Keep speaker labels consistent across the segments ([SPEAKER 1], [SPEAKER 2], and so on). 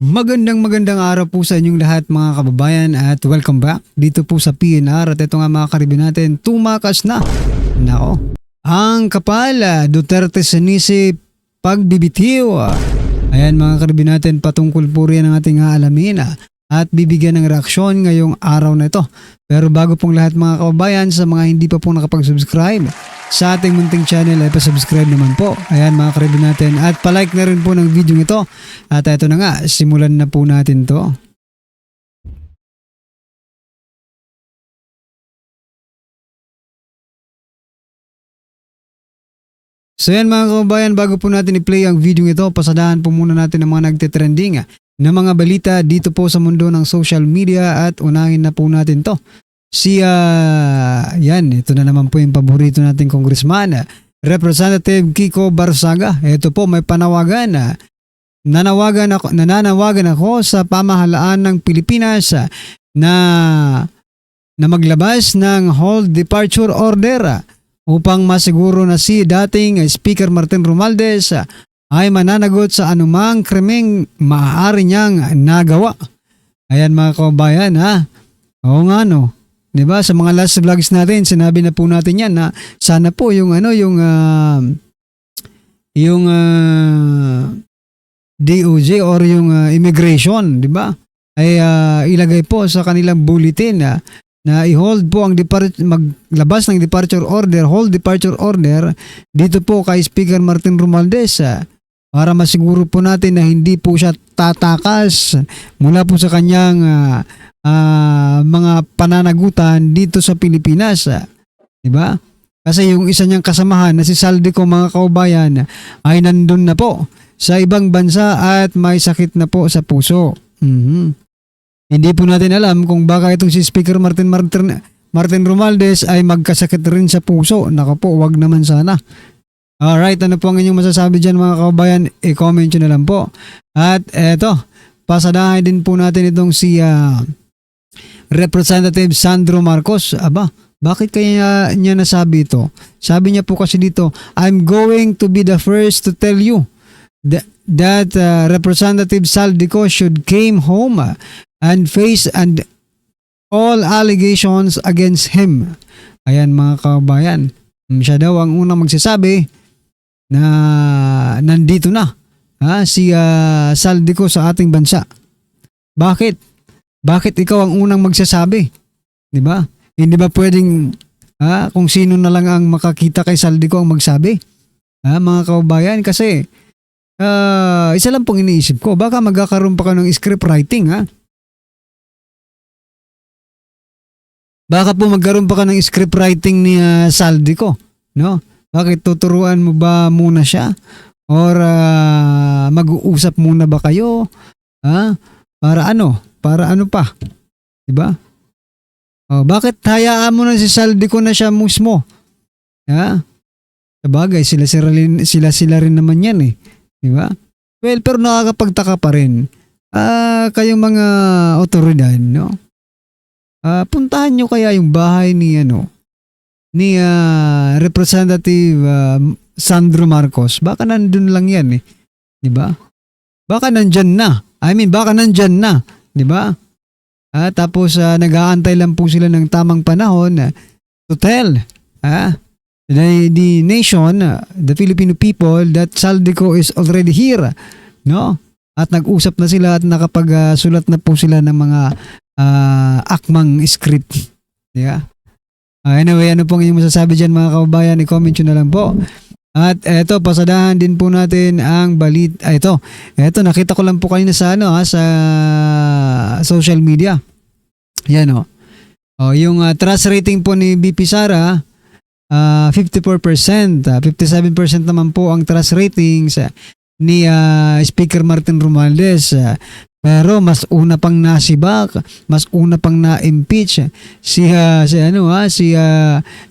[SPEAKER 1] Magandang araw po sa inyong lahat mga kababayan at welcome back dito po sa PNR at ito nga mga karibin natin, tumakas na. Nako, ang kapal Duterte sinisip pagbibitiw. Ayan mga karibin natin, patungkol po rin ang ating aalamin at bibigyan ng reaksyon ngayong araw na ito. Pero bago pong lahat mga kababayan, sa mga hindi pa po nakapag-subscribe sa ating munting channel ay pa-subscribe naman po. Ayan mga karibin natin at palike na rin po ng video ito. At ito na nga, simulan na po natin to. So yan mga kababayan, bago po natin i-play ang video ito, pasadahan po muna natin ang mga nagtitrending na mga balita dito po sa mundo ng social media at unahin na po natin to. Ito na naman po yung paborito nating congressman, Representative Kiko Barsaga. Ito po may panawagan. Nananawagan ako sa pamahalaan ng Pilipinas na maglabas ng hold departure order upang masiguro na si dating Speaker Martin Romualdez ay mananagot sa anumang krimeng maaari niyang nagawa. Ayan mga kababayan Oo nga no. 'Di ba? Sa mga last vlogs natin, sinabi na po natin 'yan na sana po yung DOJ or yung immigration, 'di ba? Ay ilagay po sa kanilang bulletin na i-hold po ang maglabas ng hold departure order dito po kay Speaker Martin Romualdez para masiguro po natin na hindi po siya tatakas mula po sa kanyang mga pananagutan dito sa Pilipinas. Diba? Kasi yung isa niyang kasamahan na si Saldico mga kaubayan ay nandun na po sa ibang bansa at may sakit na po sa puso. Hindi po natin alam kung baka itong si Speaker Martin Romualdez ay magkasakit rin sa puso. Nako po, wag naman sana. Alright, ano po ang inyong masasabi dyan mga kaubayan? I-comment nyo na lang po. At eto, pasadahan din po natin itong si Representative Sandro Marcos. Aba, bakit kaya niya nasabi ito? Sabi niya po kasi dito, I'm going to be the first to tell you that Representative Saldico should came home and face all allegations against him. Ayan mga kabayan, siya daw ang unang magsasabi na nandito na si Saldico sa ating bansa. Bakit? Bakit ikaw ang unang magsasabi? 'Di ba? Hindi ba pwedeng kung sino na lang ang makakita kay Saldico ang magsabi? Mga kababayan, kasi isa lang pong iniisip ko, baka magkakaroon pa ka ng script writing Baka po magkaroon pa ka ng script writing ni Saldico, no? Bakit tuturuan mo ba muna siya? Or mag-uusap muna ba kayo? Para ano? Para ano pa? 'Di ba? Bakit hayaan mo na si Saldico na siya mismo? Sabagay, sila rin naman 'yan 'di ba? Well, pero nakakapagtaka pa rin. Kayong mga otoridad, no? Puntahan nyo kaya yung bahay ni Representative Sandro Marcos. Baka nandun lang yan 'di ba? Baka nandyan na. Baka nandyan na, 'di ba? Tapos nag-aantay lang po sila ng tamang panahon to tell the nation, the Filipino people that Saldico is already here, no? At nag-usap na sila at nakapagsulat na po sila ng mga akmang script. Yeah. Anyway, ano pong inyong masasabi dyan mga kababayan? I-comment nyo na lang po. At eto, pasadahan din po natin ang balita. Eto, nakita ko lang po kanina sa sa social media. Yan yung trust rating po ni BP Sara, 54%, 57% naman po ang trust ratings ni Speaker Martin Romualdez. Pero mas una pang nasibak, mas una pang na-impeach si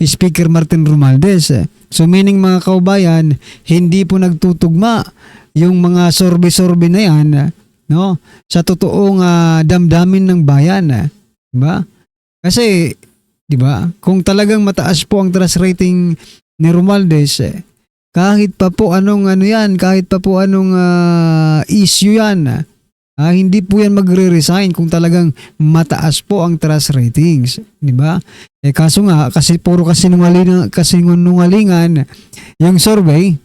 [SPEAKER 1] Speaker Martin Romualdez. So meaning mga kaubayan, hindi po nagtutugma yung mga sorbe-sorbe na yan, no? Sa totoong damdamin ng bayan, 'di ba? Kasi 'di ba? Kung talagang mataas po ang trust rating ni Romualdez, kahit pa po anong issue yan, Hindi po yan magre-resign kung talagang mataas po ang trust ratings, di ba? Kaso nga, kasi puro kasinungalingan yung survey,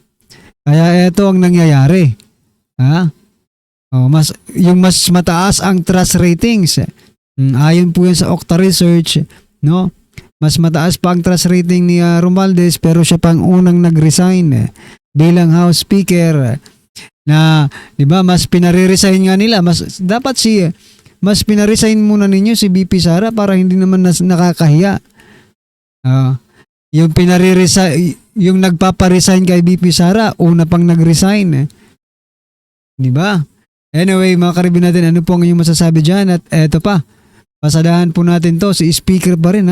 [SPEAKER 1] kaya ito ang nangyayari. Mas mataas ang trust ratings. Ayon po yan sa Okta Research, no? Mas mataas pa ang trust rating ni Romualdez, pero siya pang unang nag-resign bilang House Speaker. Na 'di ba, mas pinare-resign nga nila, mas pinare-resign muna ninyo si BP Sara para hindi naman nakakahiya. Yung yung nagpapa-resign kay BP Sara, una pang nag-resign. 'Di ba? Anyway, mga karibin natin, ano po ang inyong masasabi diyan? At eto pa, pasadahan po natin to, si speaker pa rin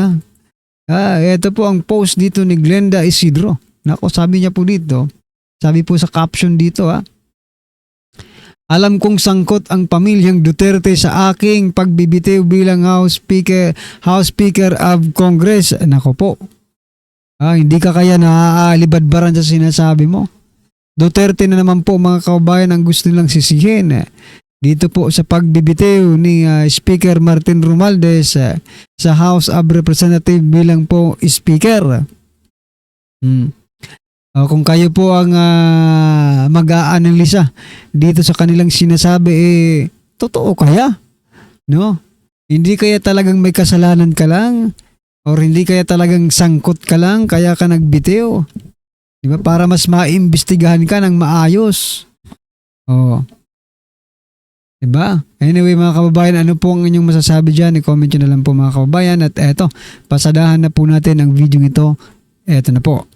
[SPEAKER 1] eto po ang post dito ni Glenda Isidro. Nako, sabi niya po dito, sabi po sa caption dito alam kong sangkot ang pamilyang Duterte sa aking pagbibitiw bilang House Speaker of Congress. Nako po. Hindi ka kaya naaalibadbaran sa sinasabi mo. Duterte na naman po, mga kababayan, ang gusto nilang sisihin dito po sa pagbibitiw ni Speaker Martin Romualdez sa House of Representatives bilang po Speaker. Kung kayo po ang mag-aanalisa dito sa kanilang sinasabi, totoo kaya? No? Hindi kaya talagang may kasalanan ka lang? Or hindi kaya talagang sangkot ka lang kaya ka nagbitiw? Diba? Para mas maimbestigahan ka ng maayos. Diba? Anyway, mga kababayan, ano po ang inyong masasabi dyan? I-comment nyo na lang po, mga kababayan. At eto, pasadahan na po natin ang video ito. Eto na po.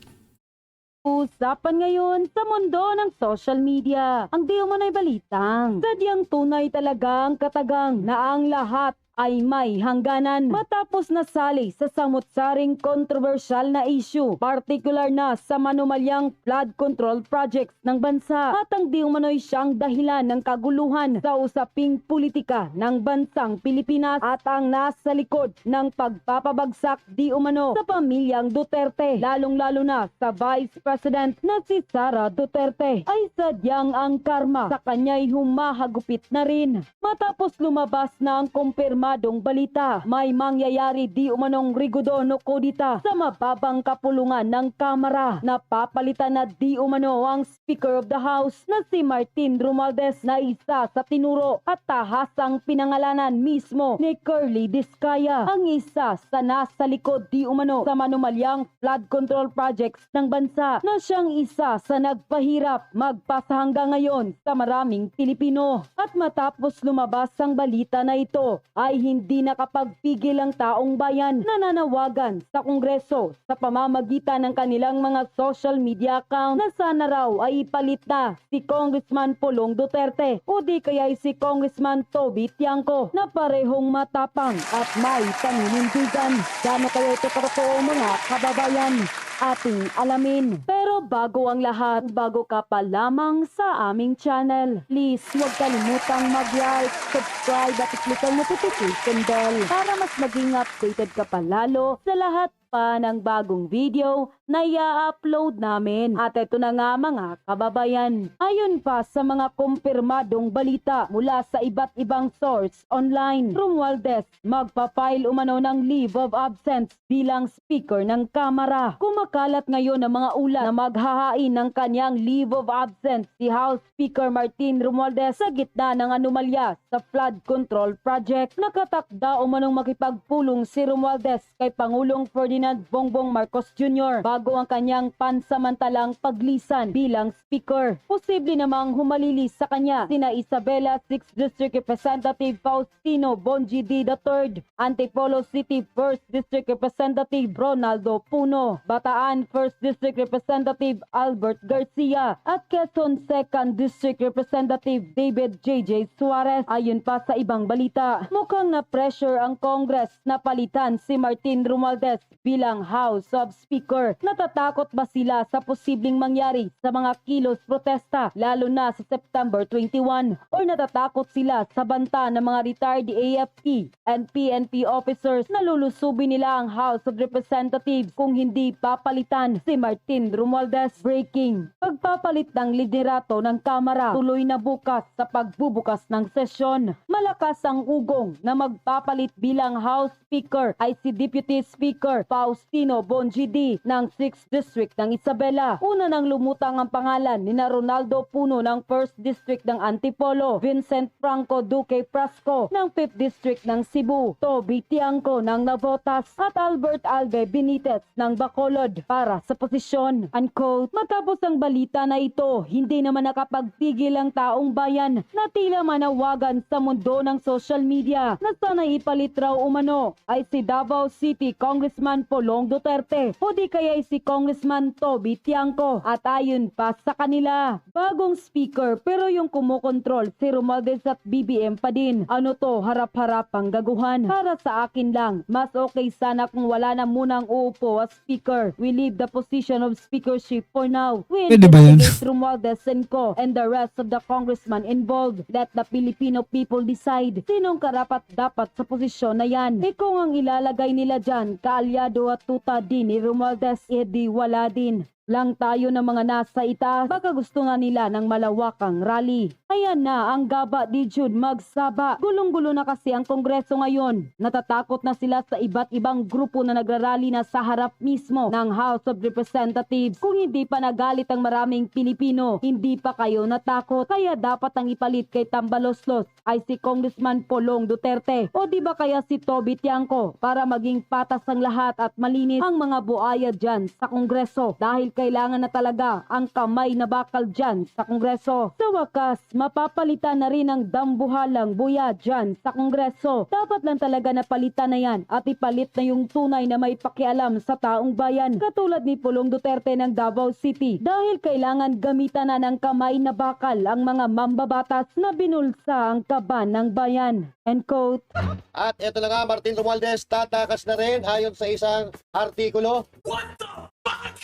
[SPEAKER 2] Usapan ngayon sa mundo ng social media. Ang di umano'y balitang sadyang tunay talagang katagang na ang lahat ay may hangganan matapos nasali sa samut-saring kontrobersyal na issue, particular na sa manumalyang flood control projects ng bansa at ang di umano'y siyang dahilan ng kaguluhan sa usaping politika ng bansang Pilipinas at ang nasa likod ng pagpapabagsak di umano sa pamilyang Duterte, lalong-lalo na sa Vice President na si Sara Duterte, ay sadyang ang karma sa kanya'y humahagupit na rin matapos lumabas na ang kumpirmadong balita may mangyayari di umanong rigodon o kodita sa mababang kapulungan ng Kamara na papalitan na di umano ang Speaker of the House na si Martin Romualdez na isa sa tinuro at tahasang pinangalanan mismo ni Curly Discaya, ang isa sa nasa likod di umano sa manumalyang flood control projects ng bansa na siyang isa sa nagpahirap magpasa hanggang ngayon sa maraming Pilipino. At matapos lumabas ang balita na ito ay hindi nakapagpigil ang taong bayan na nanawagan sa Kongreso sa pamamagitan ng kanilang mga social media account na sana raw ay ipalit na si Congressman Pulong Duterte o di kaya si Congressman Toby Tiangco na parehong matapang at may paninindigan. Gano kaya ito katotoo, mga kababayan? Ating alamin. Pero bago ang lahat, bago ka pa lamang sa aming channel, please huwag kalimutang mag-like, subscribe at i-click ang notification bell para mas maging updated ka pa lalo sa lahat pa ng bagong video na i-upload namin. At ito na nga, mga kababayan, ayon pa sa mga kumpirmadong balita mula sa iba't ibang source online, Romualdez magpa-file umano ng leave of absence bilang Speaker ng Kamara. Kumakalat ngayon ang mga ulat na maghahain ng kanyang leave of absence si House Speaker Martin Romualdez sa gitna ng anomalya sa flood control project. Nakatakda umanong makipagpulong si Romualdez kay Pangulong Ferdinand Bongbong Marcos Jr. bago ang kanyang pansamantalang paglisan bilang Speaker. Posible namang humalili sa kanya sina Isabela 6th District Representative Faustino Bonji D. III, Antipolo City 1st District Representative Ronaldo Puno, Bataan 1st District Representative Albert Garcia at Quezon 2nd District Representative David J.J. Suarez. Ayon pa sa ibang balita, mukhang na-pressure ang Congress na palitan si Martin Romualdez bilang House of Speaker. Natatakot ba sila sa posibleng mangyari sa mga kilos protesta lalo na sa September 21? O natatakot sila sa banta ng mga retired AFP and PNP officers na lulusubin nila ang House of Representatives kung hindi papalitan si Martin Romualdez? Breaking. Pagpapalit ng liderato ng Kamara tuloy na bukas sa pagbubukas ng sesyon. Malakas ang ugong na magpapalit bilang House Speaker ay si Deputy Speaker Faustino Bonjidi ng 6th District ng Isabela. Una nang lumutang ang pangalan ni Ronaldo Puno ng 1st District ng Antipolo, Vincent Franco Duque Prasco ng 5th District ng Cebu, Toby Tiangco ng Navotas at Albert Alve Benitez ng Bacolod para sa posisyon. Unquote. Matapos ang balita na ito, hindi naman nakapagpigil ang taong bayan na tila manawagan sa mundo ng social media na sana ipalit raw umano ay si Davao City Congressman Polong Duterte o di kaya si Congressman Toby Tiangco. At ayon pa sa kanila, bagong speaker pero yung kumukontrol si Romualdez at BBM pa din. Ano to, harap-harap ang gaguhan. Para sa akin lang, mas okay sana kung wala na munang uupo as speaker. We leave the position of speakership for now. We
[SPEAKER 1] Pwede ba yan?
[SPEAKER 2] investigate Romualdez and Co. and the rest of the congressman involved. Let the Filipino people decide sinong karapat-dapat sa posisyon na yan. E kung ang ilalagay nila dyan, kaalyado at tuta din ni Romualdez, edi wala din. Lang tayo ng mga nasa itaas, baka gusto nga nila ng malawakang rally. Ayan na ang Gaba di Jude magsaba. Gulong-gulo na kasi ang Kongreso ngayon. Natatakot na sila sa iba't ibang grupo na nagrarally na sa harap mismo ng House of Representatives. Kung hindi pa nagalit ang maraming Pilipino, hindi pa kayo natakot. Kaya dapat ang ipalit kay Tambaloslos ay si Congressman Polong Duterte. O di ba kaya si Toby Tiangco para maging patas ang lahat at malinis ang mga buaya dyan sa Kongreso. Dahil kailangan na talaga ang kamay na bakal dyan sa Kongreso. Sa wakas, mapapalitan na rin ang dambuhalang buya dyan sa Kongreso. Dapat lang talaga napalitan na yan at ipalit na yung tunay na may pakialam sa taong bayan. Katulad ni Pulong Duterte ng Davao City. Dahil kailangan gamitan na ng kamay na bakal ang mga mambabatas na binulsa ang kaban ng bayan. End quote.
[SPEAKER 3] At eto na nga, Martin Romualdez tatakas na rin ayon sa isang artikulo.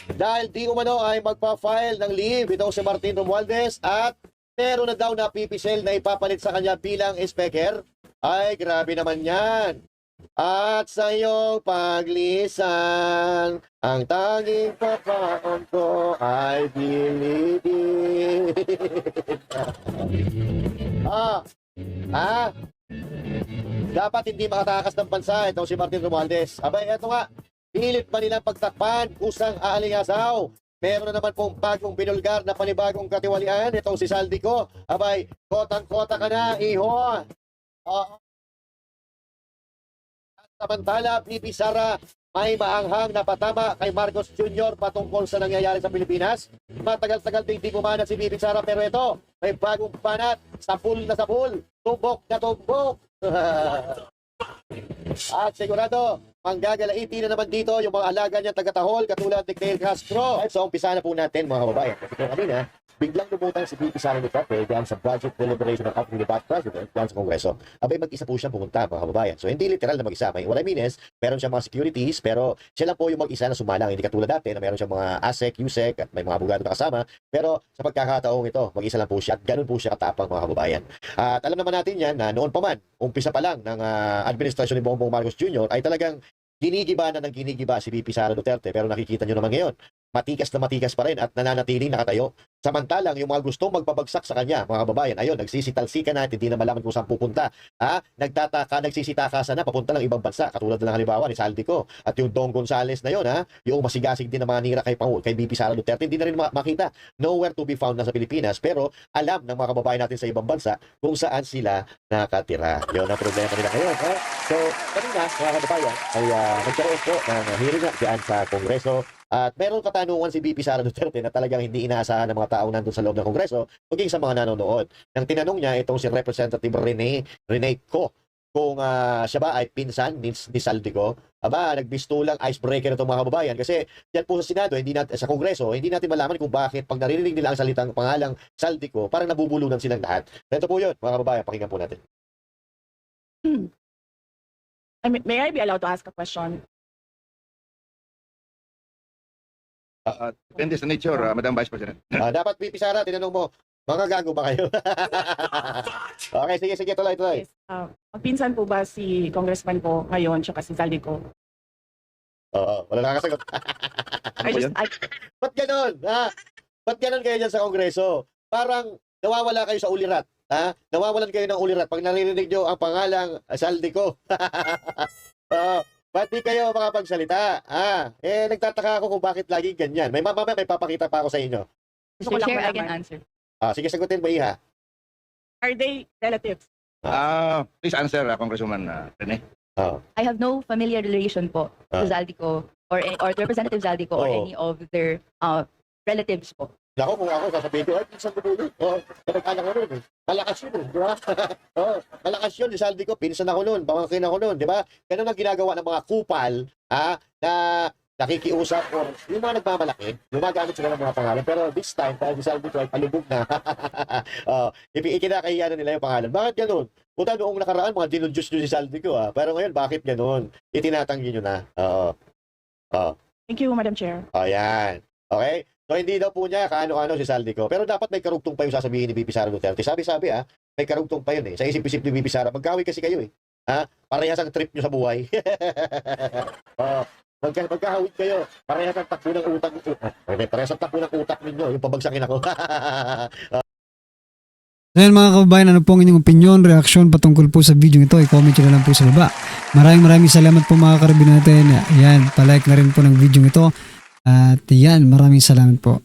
[SPEAKER 3] Dahil di umano ay magpa-file ng leave itong si Martin Romualdez at meron na daw na pipisil na ipapalit sa kanya bilang speaker. Ay, grabe naman yan. At sa iyong paglisan, ang tanging papaon ko ay bilibid. Dapat hindi makatakas ng bansa itong si Martin Romualdez. Abay, eto nga. Pilit pa nilang pagtakpan, kusang aalingasaw. Meron na naman pong bagong binulgar na panibagong katiwalian. Itong si Saldico. Abay, kotang-kota ka na, iho. At samantala, BP Sara, may maanghang na patama kay Marcos Jr. patungkol sa nangyayari sa Pilipinas. Matagal-tagal din di bumana si BP Sara, pero ito, may bagong banat. Sapul na sapul. Tumbok na tumbok. At sigurado, manggagalaiti na naman dito yung mga alaga niya taga-Tahol katulad ni Cale Castro. So, umpisa na po natin mga kababayan. Kasi kung kanina, biglang lumutang si BP Sara Duterte dyan sa budget deliberation ng acting Vice President dyan sa Kongreso. Abay, mag-isa po siyang pumunta mga kababayan. So, hindi literal na mag-isa. What I mean is, meron siyang mga securities, pero siya lang po yung mag-isa na sumalang. Hindi katulad dati na meron siyang mga ASEC, USEC, at may mga abogado na kasama. Pero sa pagkakataong ito, mag-isa lang po siya at ganun po siya katapang mga kababayan. At alam naman natin yan na noon pa man, umpisa pa lang ng administrasyon ni Bongbong Marcos Jr. ay talagang ginigiba na ng ginigiba si BP Sara Duterte. Pero nakikita nyo naman ngayon, matikas na matikas pa rin at nananatiling nakatayo. Samantalang yung mga gustong magpabagsak sa kanya, mga kababayan, ayun, nagsisitalsika na at hindi na malaman kung saan pupunta. Nagtataka, nagsisitakasan na papunta lang ibang bansa. Katulad na lang halimbawa ni Saldico at yung Dong Gonzales na yun, yung masigasig din na mga nira kay BP Sara Duterte, hindi na rin makita. Nowhere to be found na sa Pilipinas, pero alam ng mga kababayan natin sa ibang bansa kung saan sila nakatira. Yun ang problema nila ngayon. So, kanina, mga kababayan, ay nagkaroon po ng hearing na dyan sa Kongreso. At meron katanungan si BP Sara Duterte na talagang hindi inaasahan ng mga taong nandun sa loob ng Kongreso, maging sa mga nanonood. Nang tinanong niya itong si Representative Rene Co kung siya ba ay pinsan ni Saldico, nagbistulang icebreaker itong mga kababayan kasi yan po sa Senado, sa Kongreso, hindi natin malaman kung bakit pag naririnig nila ang salitang pangalang Saldico, parang nabubulunan silang lahat. Ito po yun, mga kababayan, pakinggan po natin.
[SPEAKER 4] May I be allowed to ask a question? Depende sa nature, Madam Vice President.
[SPEAKER 3] Dapat VP Sara, tinanong mo, mga gago ba kayo? Okay, sige, tuloy.
[SPEAKER 5] Yes. Magpinsan po ba si Congressman ko ngayon tsaka si Zaldico?
[SPEAKER 3] Oo, wala nakakasagot. Ba't ganun? Ba't ganun kayo dyan sa Kongreso? Parang nawawala kayo sa ulirat. Nawawalan kayo ng ulirat pag naririnig nyo ang pangalang Zaldico. Ba't di kayo makapagsalita? Nagtataka ako kung bakit lagi ganyan. May mamaya may papakita pa ako sa inyo.
[SPEAKER 5] Gusto ko lang
[SPEAKER 6] Chair, I can
[SPEAKER 5] malaman.
[SPEAKER 6] answer.
[SPEAKER 3] Sige, sagutin mo, Iha.
[SPEAKER 5] Are they relatives?
[SPEAKER 4] Please answer, Congresswoman Rene.
[SPEAKER 6] I have no familiar relation po to Zaldico or to Representative Zaldico or
[SPEAKER 3] Oo.
[SPEAKER 6] any of their relatives po.
[SPEAKER 3] Nako, kung ako sasabihin ko, pinsan ko po yun. Kamag-anak ko nun. Malakas yun, di ba? Malakas yun, ni Zaldico, pinsan ako nun, pamangkin ako nun, di ba? Ganun ang ginagawa ng mga kupal, na nakikiusap o yung mga nagmamalaki, gumagamit sila ng mga pangalan. Pero this time, dahil si Zaldico ay palubog na, ikinakahiya na nila yung pangalan. Bakit ganun? Punta noong nakaraan, mga dinudyos nyo si Zaldico, pero ngayon, bakit ganun? Itinatanggi nyo na.
[SPEAKER 5] Thank you, Madam Chair.
[SPEAKER 3] Ayan. Okay? So, hindi daw po niya kaano-ano si Zaldico. Pero dapat may karugtong pa yung sasabihin ni VP Sara Duterte. Sabi-sabi may karugtong pa yun Sa isip-isip ni VP Sara. Magkawi kasi kayo Parehas ang trip nyo sa buhay. Magkahawid kayo. Parehas ang takbo ng utak. Parehas ang takbo ng utak ninyo. Yung pabagsakin ako.
[SPEAKER 1] Ngayon mga kababayan, ano po ang inyong opinion, reaksyon patungkol po sa video ito, i-comment nyo na lang po sa baba. Maraming salamat po mga karabin natin. Yan, palike na rin po ng video ito. At yan, maraming salamat po.